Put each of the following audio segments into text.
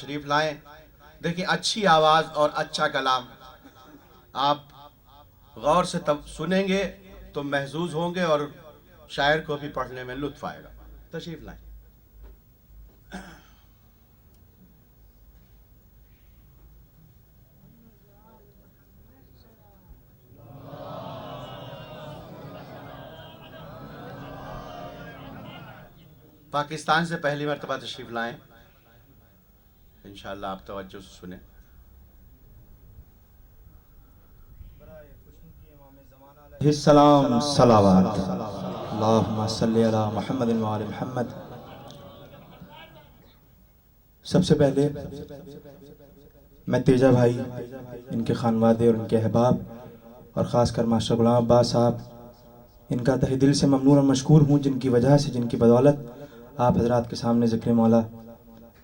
تشریف لائیں. دیکھیں اچھی آواز اور اچھا کلام آپ غور سے تب سنیں گے تو محظوظ ہوں گے اور شاعر کو بھی پڑھنے میں لطف آئے گا. تشریف لائیں. پاکستان سے پہلی مرتبہ تشریف لائیں. انشاءاللہ آپ توجہ سے سنیں. السلام صلوات اللہم صلی علی محمد و آل محمد. سب سے پہلے میں تیجا بھائی، ان کے خانوادے اور ان کے احباب اور خاص کر ماسٹر غلام عباس صاحب، ان کا تہ دل سے ممنون اور مشکور ہوں، جن کی وجہ سے، جن کی بدولت آپ حضرات کے سامنے ذکر مولا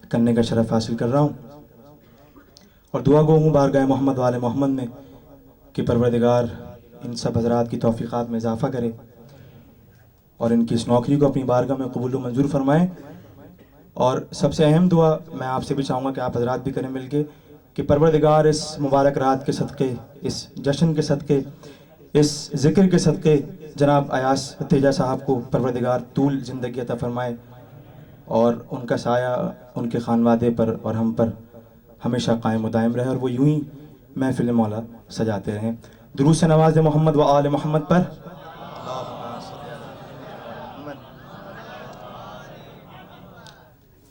کرنے کا شرف حاصل کر رہا ہوں. اور دعا گو ہوں بارگاہ محمد و آل محمد میں کہ پروردگار ان سب حضرات کی توفیقات میں اضافہ کرے اور ان کی اس نوکری کو اپنی بارگاہ میں قبول و منظور فرمائیں. اور سب سے اہم دعا میں آپ سے بھی چاہوں گا کہ آپ حضرات بھی کریں مل کے کہ پروردگار اس مبارک رات کے صدقے، اس جشن کے صدقے، اس ذکر کے صدقے جناب ایاز تیجا صاحب کو پروردگار طول زندگی عطا فرمائے اور ان کا سایہ ان کے خانوادے پر اور ہم پر ہمیشہ قائم و دائم رہے اور وہ یوں ہی محفل مولا سجاتے رہیں. درود سے نواز محمد و آل محمد پر.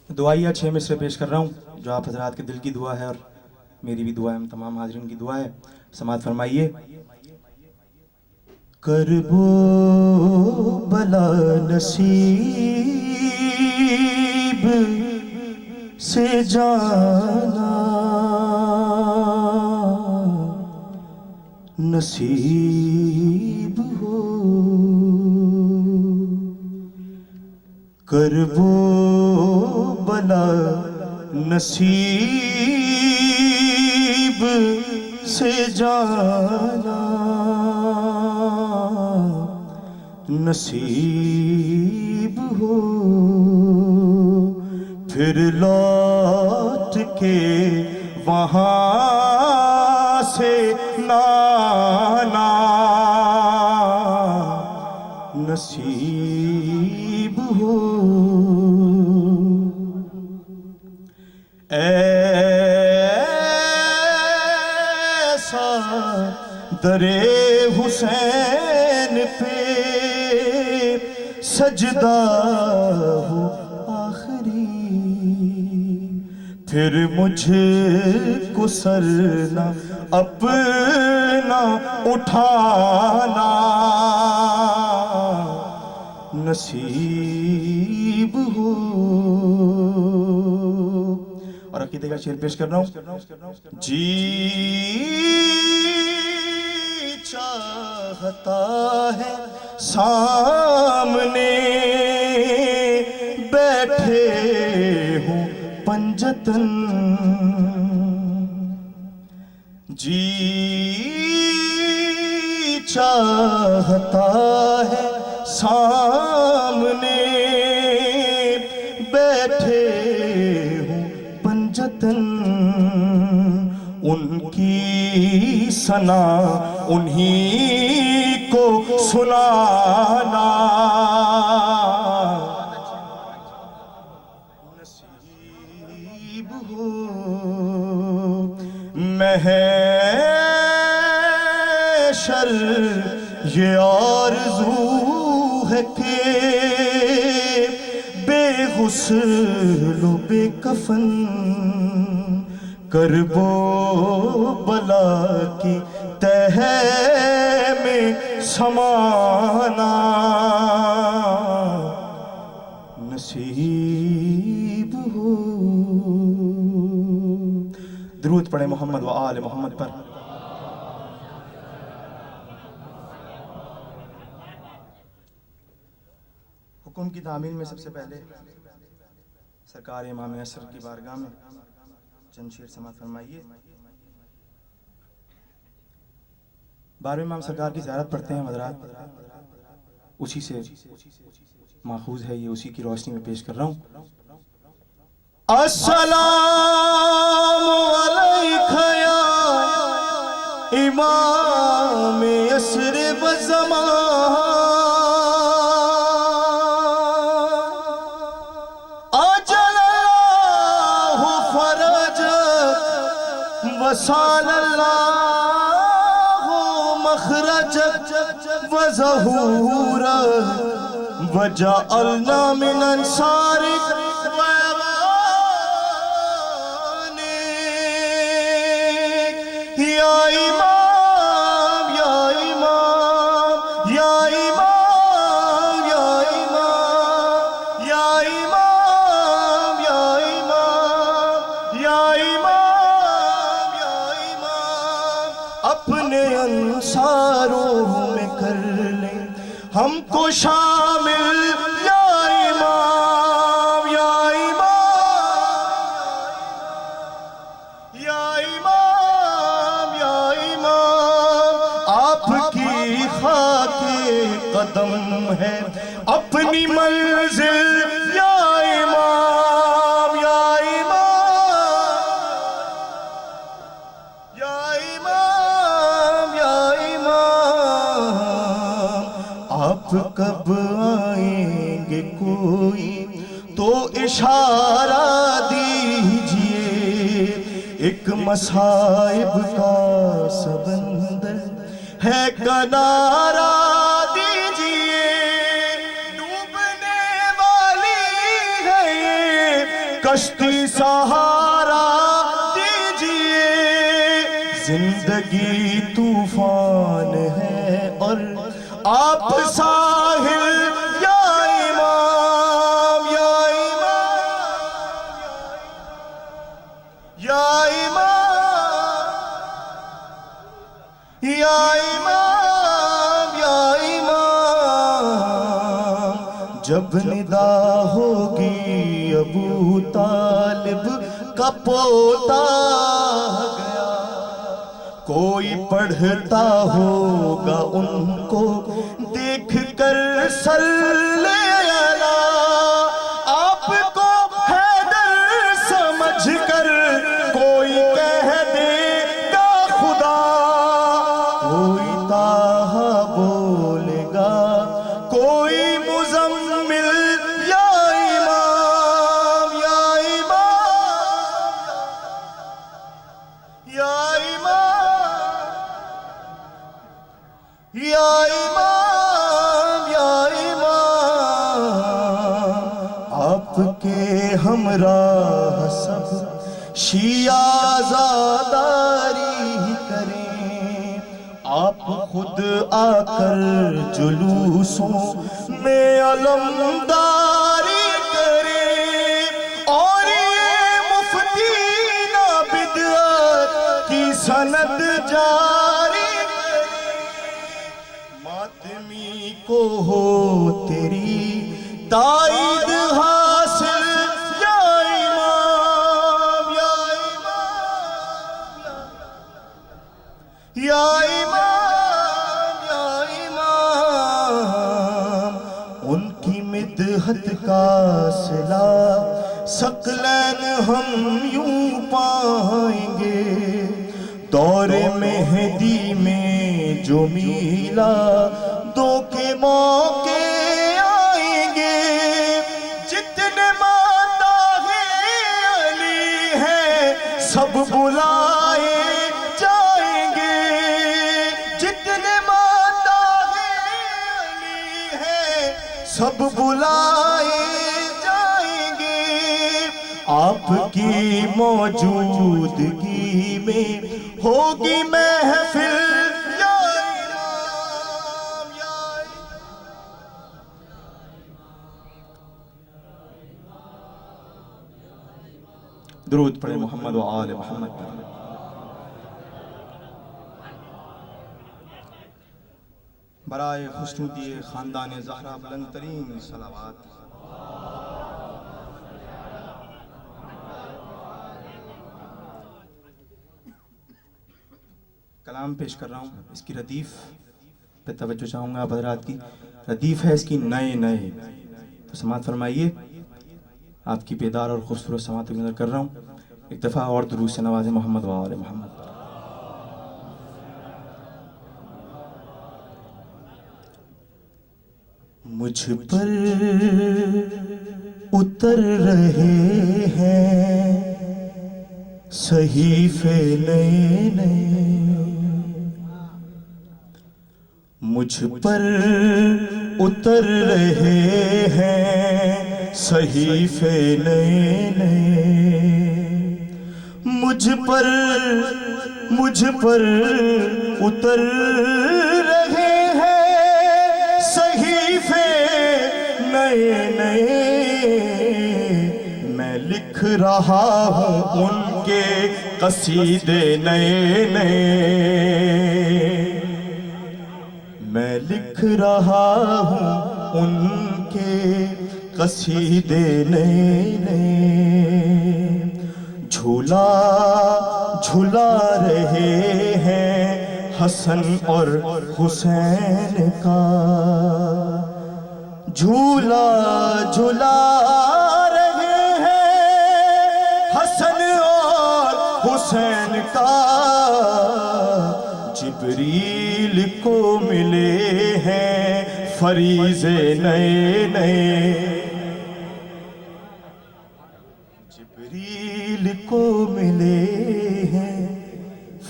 دعائیہ 6 مصرے پیش کر رہا ہوں جو آپ حضرات کے دل کی دعا ہے اور میری بھی دعا ہے، ہم تمام حاضرین کی دعا ہے. سماعت فرمائیے. کرب و بلا نصیب سے جانا نصیب ہو، کرب و بلا نصیب سے جانا نصیب ہو، پھر لوٹ کے وہاں سے نانا نصیب ہو. ایسا در حسین پہ سجدہ ہو آخری، پھر مجھ کو سر نہ اپنا اٹھانا نصیب ہو. اور عقیدے کا شعر پیش کر رہا ہوں. جی چاہتا ہے سامنے بیٹھے ہوں پنجتن، جی چاہتا ہے سامنے بیٹھے ہوں پنجتن، ان کی ثنا انہی کو سنانا نصیب ہو. محشر یہ آرزو ہے کہ بے غسل و بے کفن کرب و بلا کی تہ میں سمانا نصیب ہو. درود پڑھیں محمد و آل محمد پر. حکم کی تعمیل میں سب سے پہلے سرکار امام عصر کی بارگاہ میں چند شعر سماعت فرمائیے. 12ویں امام سرکار کی زیارت پڑھتے ہیں حضرات، اسی سے ماخوذ ہے یہ، اسی کی روشنی میں پیش کر رہا ہوں. السلام فرج وصال اللہ مخرج وظہورا وجعلنا من انصارک ویوانک یا امام یا امام یا امام یا امام یا امام یا امام یا امام یا امام اپنے انصاروں میں کر لیں ہم کو شامل یا امام یا امام یا امام یا امام آپ کی خاک قدم ہے اپنی منزل یا امام یا امام یا امام یا امام آپ کب آئیں گے کوئی تو اشارہ دیجئے ایک مصائب کا سمندر ہے کنارہ دیجئے ڈوبنے والی ہے یہ کشتی سہارا دیجئے زندگی طوفان ہے اور آپ ساحل یا امام یا امام یا امام یا امام یا امام جب ندا ہوگی ابو طالب کا پوتا گیا کوئی پڑھتا ہوگا ان کو دیکھ کر صلی اللہ آپ کو حیدر سمجھ کر کوئی کہہ دے گا خدا کوئی طاہا بولے گا کوئی مزمل یا امام یا امام یا امام یا امام یا امام آپ کے ہمراہ سب شیعہ عزاداری کریں آپ خود آ کر جلوسوں میں علمداری کریں اور یہ مفتی نہ بدعت کی سند جاری ماتمی کو ہو تیری تائید حاصل یا امام یا امام یا امام یا امام ان کی مدحت کا صلہ ثقلین ہم یوں پائیں گے دور مہدی میں جو میلا دو کے موقع آئیں گے جتنے ماتاہ علی ہیں سب بلائے جائیں گے جتنے ماتاہ علی ہیں سب بلائے جائیں گے آپ کی موجودگی میں ہوگی محفل یا امام یا درود پڑھے محمد و آل محمد برائے خوشنودی خاندان زہرا بلند ترین صلوات کلام پیش کر رہا ہوں اس کی ردیف پہ توجہ چاہوں گا آپ حضرات کی ردیف ہے اس کی نئے نئے تو سماعت فرمائیے آپ کی بیدار اور خوبصورت سماعت کی نظر کر رہا ہوں ایک دفعہ اور درود سے نواز محمد و آل محمد مجھ پر اتر رہے ہیں صحیفے نئے نئے مجھ پر اتر رہے ہیں، صحیفے نئے نئے مجھ پر اتر رہے ہیں، صحیفے نئے نئے میں لکھ رہا ہوں ان کے قصیدے نئے نئے، میں لکھ رہا ہوں ان کے قصیدے نئے نئے، جھولا جھلا رہے ہیں حسن اور حسین کا، جھولا جھلا رہے ہیں حسن اور حسین کا، جبریل کو ملے ہیں فریضے نئے نئے، جبریل کو ملے ہیں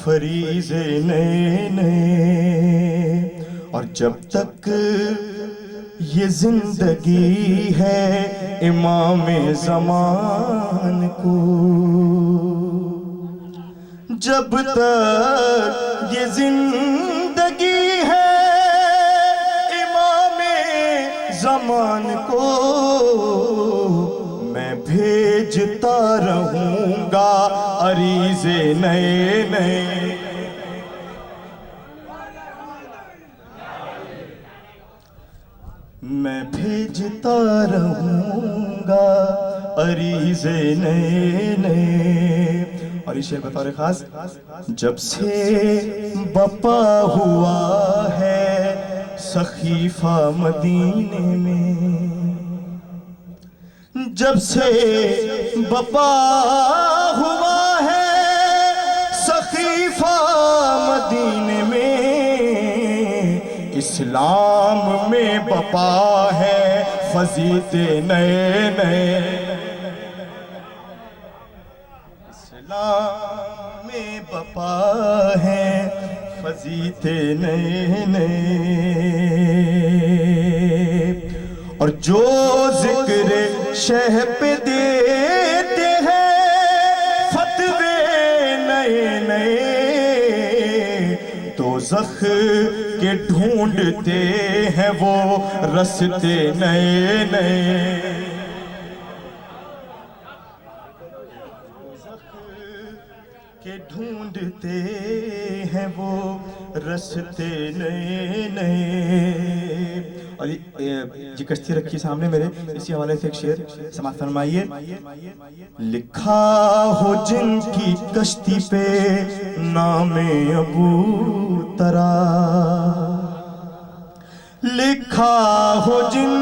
فریضے نئے نئے، اور جب تک یہ زندگی ہے امام زمان کو، جب تک یہ زندگی ہے امام زمان کو، میں بھیجتا رہوں گا عریضے نئے نئے، میں بھیجتا رہوں گا عریضے نئے نئے۔ اور یہ شعر بطور خاص، جب سے بپا ہوا ہے سقیفہ مدینے میں، جب سے بپا ہوا ہے سقیفہ مدینے میں، اسلام میں بپا ہے فضیلتیں نئے نئے، اسلام میں بپا ہے فضیلتیں نئے نئے، اور جو ذکر شہ پہ دیتے ہیں فتوے نئے نئے، دوزخ کے ڈھونڈتے ہیں وہ رستے نئے نئے، دوزخ کے ڈھونڈتے ہیں وہ رستے نئے نئے۔ اور یہ کشتی رکھی سامنے میرے، اسی حوالے سے ایک شعر سماعت فرمائیے۔ لکھا ہو جن کی کشتی پہ نام ابو ترا، لکھا ہو جن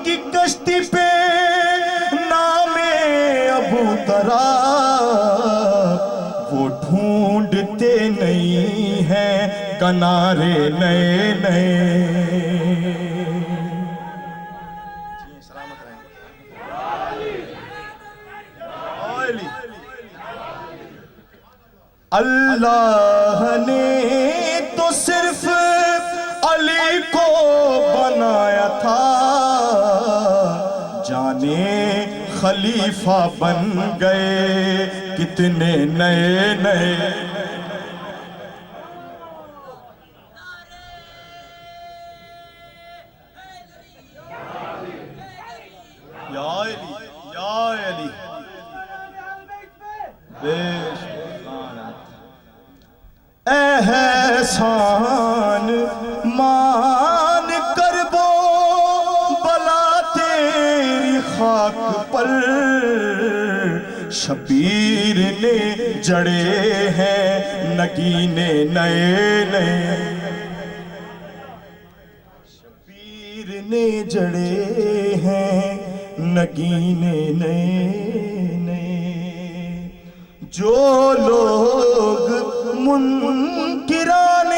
کی کشتی پہ نام ابو ترا، وہ ڈھونڈتے نہیں ہیں کنارے نئے نئے۔ اللہ نے تو صرف علی کو بنایا تھا، جانے خلیفہ بن گئے کتنے نئے نئے۔ یا علی یا علی احسان مان کر وہ بلا تیری خاک پر، شبیر نے جڑے ہیں نگینے نئے نئے، شبیر نے جڑے ہیں نگینے نئے نئے۔ جو لوگ منکران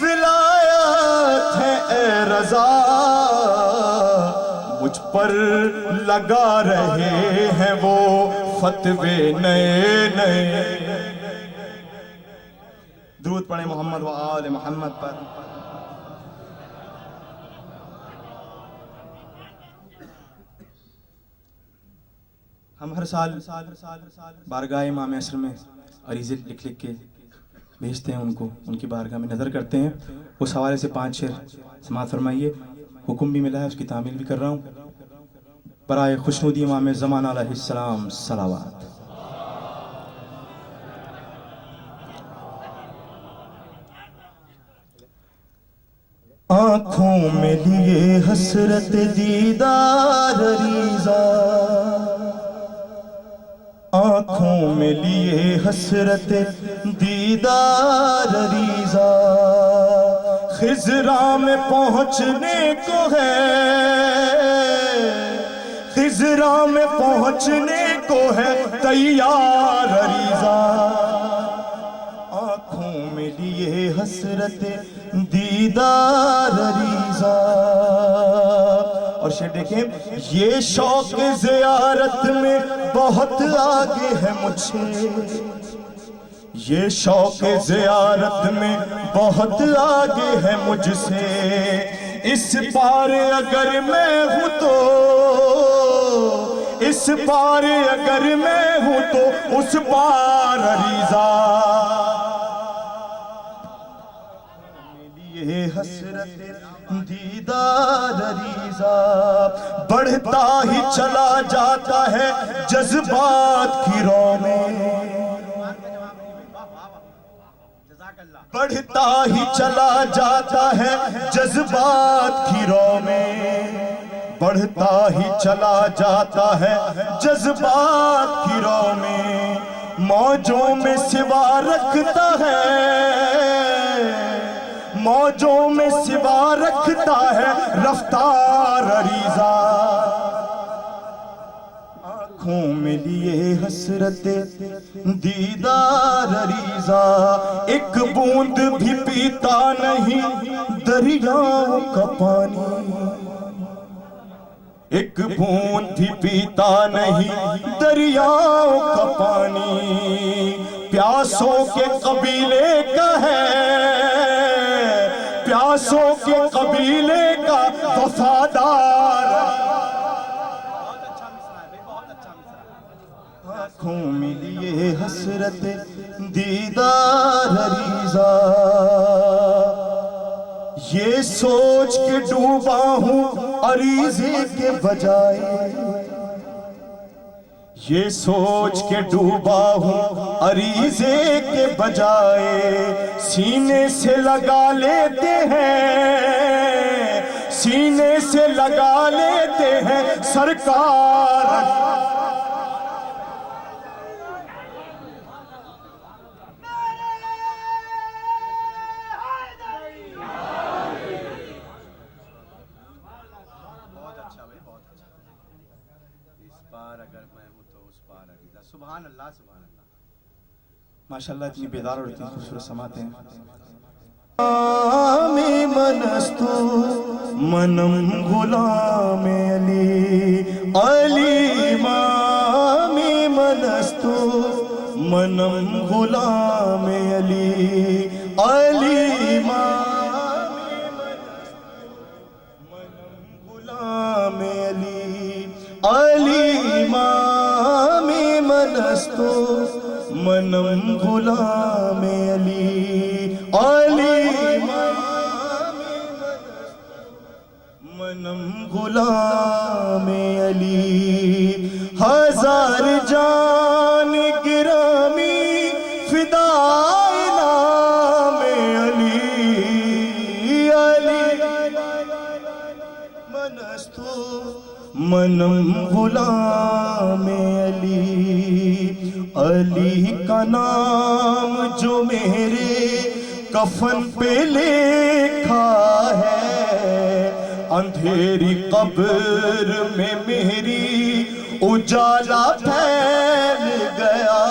ولایت ہے اے رضا، مجھ پر لگا رہے ہیں وہ فتوے نئے نئے. درود پڑھیں محمد و آل محمد پر. ہم ہر سال بارگاہ امام عصر میں عریضے لکھ لکھ کے بھیجتے ہیں ان کو، ان کی بارگاہ میں نظر کرتے ہیں. اس حوالے سے 5 شعر سماعت فرمائیے. حکم بھی ملا ہے، اس کی تعمیل بھی کر رہا ہوں. برائے خوشنودی امام زمان علیہ السلام صلوات. آنکھوں میں لیے حسرت دیدار ریزا، آنکھوں میں لیے حسرت دیدار ریزا. خضراء میں پہنچنے کو ہے، خضراء میں پہنچنے کو ہے تیار ریزا. آنکھوں میں لیے حسرت دیدار ریزا. اور شعر دیکھیں، یہ شوق زیارت میں بہت آگے ہے مجھ سے، یہ شوق زیارت میں بہت آگے ہے مجھ سے. اس پار اگر میں ہوں تو، اس پار اگر میں ہوں تو اس پار ریزا. یہ حسرت دیدار ریزا. بڑھتا ہی چلا جاتا ہے جذبات کی رو میں، بڑھتا ہی چلا جاتا ہے جذبات کی رو میں، بڑھتا ہی چلا جاتا ہے جذبات کی رو میں. موجوں میں سوا رکھتا ہے، موجوں میں سوا رکھتا ہے رفتار ریزا. آنکھوں میں لیے حسرت دیدار ریزا. ایک بوند بھی پیتا نہیں دریاؤں کا پانی، ایک بوند بھی پیتا نہیں دریاؤں کا پانی. پیاسوں کے قبیلے کا ہے، پیاسوں کے قبیلے کا وفادار. آنکھوں میں لیے حسرت دیدار ریزا. یہ سوچ کے ڈوبا ہوں عریضے کے بجائے، یہ سوچ کے ڈوبا ہوں عریضے کے بجائے. سینے سے لگا لیتے ہیں، سینے سے لگا لیتے ہیں سرکار. سبحان اللہ سبحان اللہ. ماشاءاللہ اتنی بیدار اور اتنی خوبصورت سماعتیں ہیں. منستو منم غلام علی، علی امامی منستو منم غلام علی، علی امامی منم غلام علی، علی امامی منستو منم غلام علی، علی منم غلام علی. ہزار جان گرامی فدائے نام علی، علی منستو منم غلام علی. علی کا نام جو میرے کفن پہ لکھا ہے، اندھیری قبر میں میری اجالا پھیل گیا.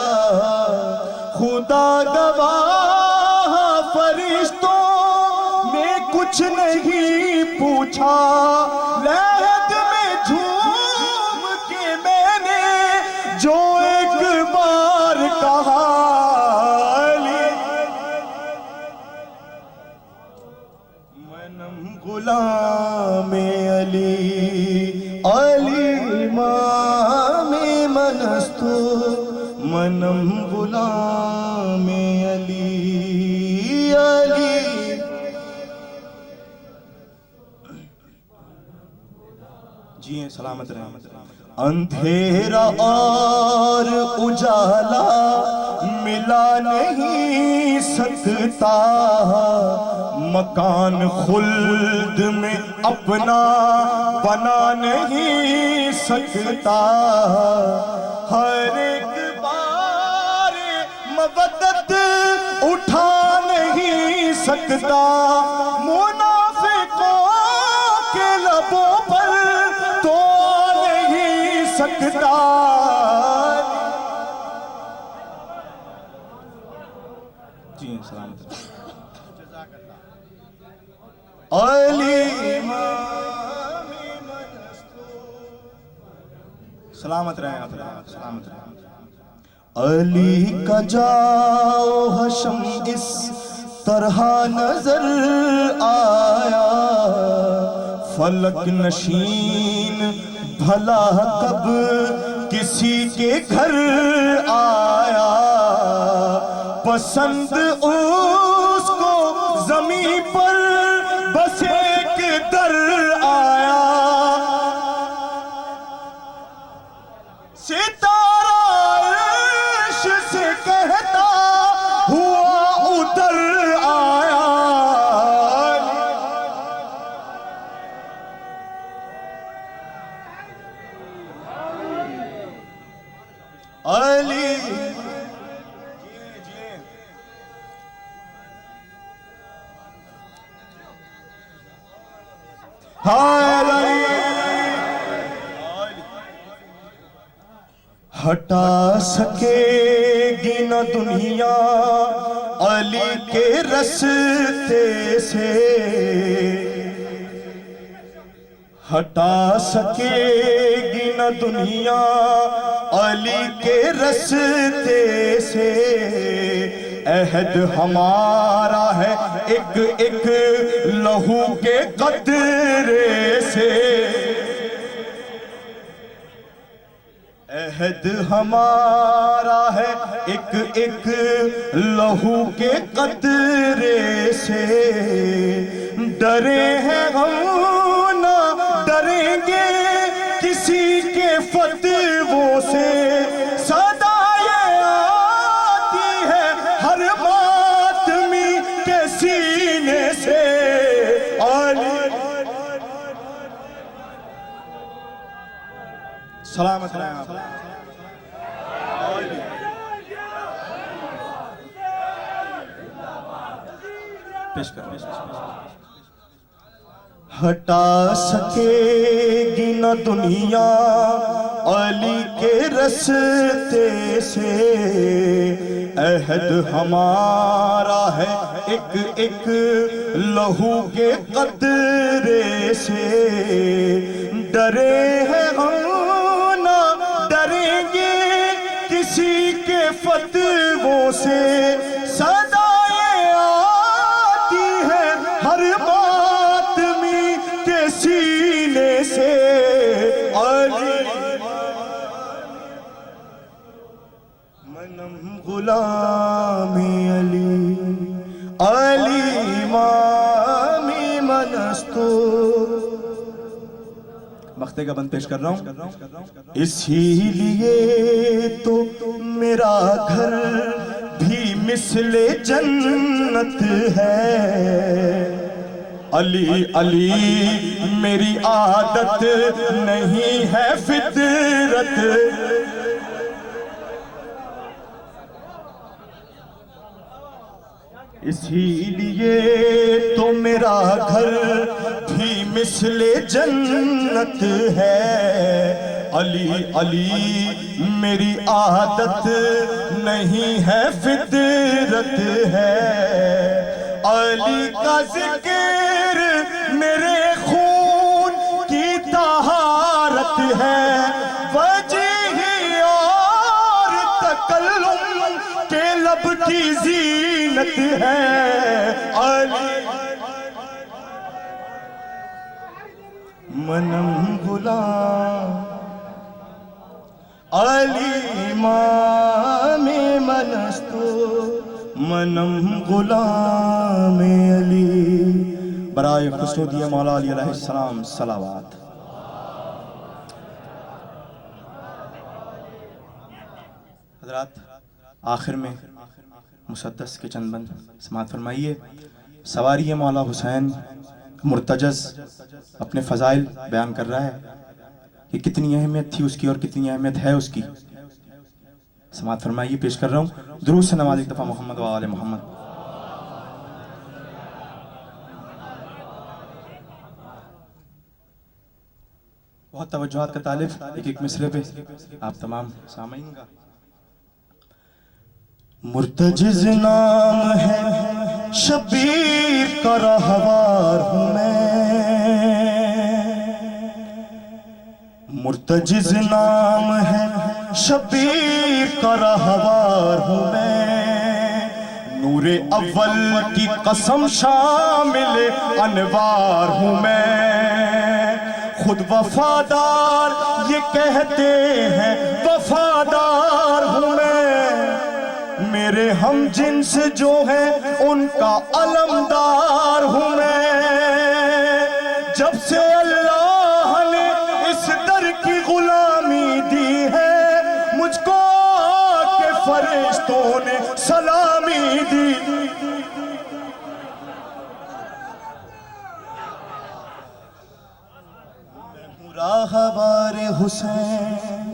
خدا گواہ فرشتوں نے کچھ نہیں پوچھا، لہد میں جھوم کے میں نے جو منم غلام علی علی. جی ہیں سلامت رہیں. اندھیرا اور اجالا ملا نہیں سکتا, مکان خلد میں اپنا بنا نہیں سکتا, ہر ایک بار مودت اٹھا نہیں سکتا, منافقوں کے لبوں پر تو نہیں سکتا. جی سلامت علی سلامت رہیں آپ, سلامت رہیں. علی کا جاؤ حشم اس طرح نظر آیا, فلک نشین بھلا کب کسی کے گھر آیا, پسند اس کو زمین پر بس ایک در آیا, ستارہ عرش سے کہتا ہوا اتر آیا. علی ہٹا سکے گی نہ دنیا علی کے رستے سے, ہٹا سکے گی نہ دنیا علی کے رستے سے, عہد ہمارا ہے ایک ایک لہو کے قطرے سے, عہد ہمارا ہے ایک ایک لہو کے قطرے سے, ڈرے ہیں ہم نہ ڈریں گے کسی کے فتووں سے, صدائیں آتی ہے ہر ماتمی کے سینے سے. سلامت رہیں آپ. پیش کر. ہٹا سکے گی نہ دنیا علی کے رستے سے, عہد ہمارا ہے ایک ایک لہو کے قطرے سے, ڈرے ہیں ہم نہ ڈریں گے کسی کے فتووں سے, صدائیں آتی ہے ہر ماتمی کے سینے سے. علی منم غلام علی علی امامی منستو. مقطع کا بند پیش کر رہا ہوں. اسی لیے تو میرا گھر بھی مثل جنت ہے, علی علی میری عادت نہیں ہے فطرت, اسی لیے تو میرا گھر بھی مثل جنت ہے, علی علی میری عادت نہیں ہے فطرت ہے. علی کا ذکر میرے خون کی طہارت ہے, وجیہی اور تکلم کے لب کی زینت ہے. علی منم غلام علی امام لستو منم غلام علی. برائے خسرودی مولا علی علیہ السلام صلوات. حضرات آخر میں مسدس کے چند بند سماعت فرمائیے. سواری مولا حسین مرتجز اپنے فضائل بیان کر رہا ہے کہ کتنی اہمیت تھی اس کی اور کتنی اہمیت ہے اس کی. سماعت فرمائیے. پیش کر رہا ہوں درود سے نواز ایک دفعہ محمد و آل محمد. بہت توجہات کا طالب ایک ایک مصرے پہ آپ تمام سامعین کا. مرتجز نام ہے شبیر کا رہوار ہوں میں. مرتجز نام ہے شبیر کا رہوار ہوں میں. نور اول کی قسم شامل انوار ہوں میں. خود وفادار یہ کہتے ہیں وفادار ہوں میں. میرے ہم جنس جو ہیں ان کا علمدار ہوں میں. جب سے اللہ نے اس در کی غلامی دی ہے مجھ کو کہ فرشتوں نے سلامی دی. میں ہوں راہوار حسین,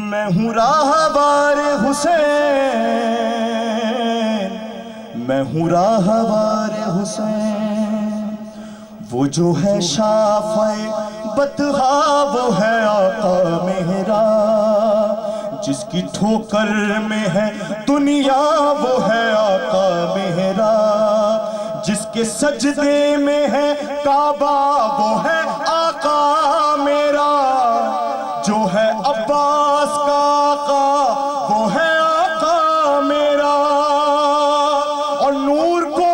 میں ہوں راہوار حسین, میں ہوں راہوار حسین. وہ جو ہے شافع بطحا وہ ہے آقا میرا. جس کی ٹھوکر میں ہے دنیا وہ ہے آقا میرا. جس کے سجدے میں ہے کعبہ وہ ہے آقا میرا. جو ہے عباس کا آقا وہ ہے آقا میرا. اور نور کو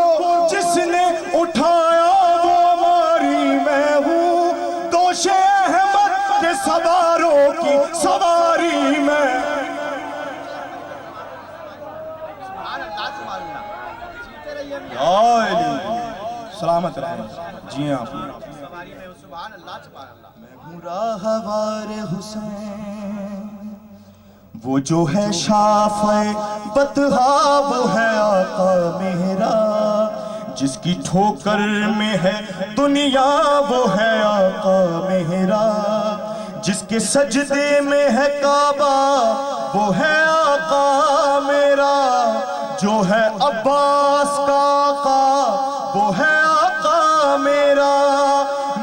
جس نے اٹھایا وہ ہماری میں ہوں. دوش احمد کے سواروں کی سواری میں. سلامت رہیں. جی ہاں میں ہوں راہوار حسین. وہ جو ہے شافع بطحا وہ ہے آقا میرا. جس کی ٹھوکر میں ہے دنیا وہ ہے آقا میرا. جس کے سجدے میں ہے کعبہ وہ ہے آقا میرا. جو ہے عباس کا آقا وہ ہے آقا میرا.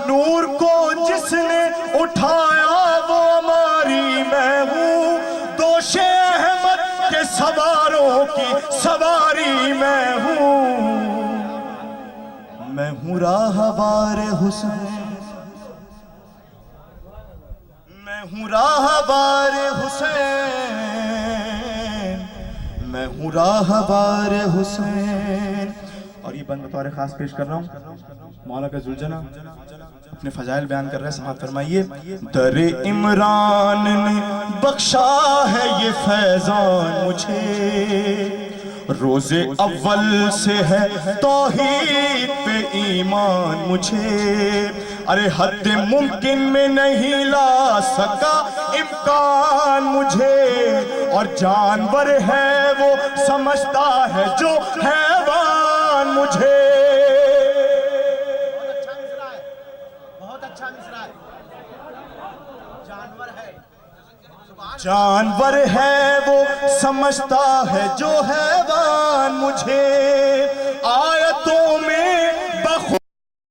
نور کو جس نے اٹھایا وہ ہماری میں ہوں. دوش احمد کے سواروں کی سواری میں ہوں. میں ہوں راہوار حسین, میں ہوں راہوار حسین, میں ہوں راہوار حسین. اور یہ بند بطور خاص پیش کر رہا ہوں مولا کا ذوالجلالہ اپنے فضائل بیان کر رہے ہیں. سماعت فرمائیے. در عمران نے بخشا ہے یہ فیضان مجھے. روز اول سے ہے توحید پہ ایمان مجھے. ارے حد ممکن میں نہیں لا سکا امکان مجھے. اور جانور ہے وہ سمجھتا ہے جو حیوان مجھے. جانور ہے وہ سمجھتا ہے جو حیوان مجھے.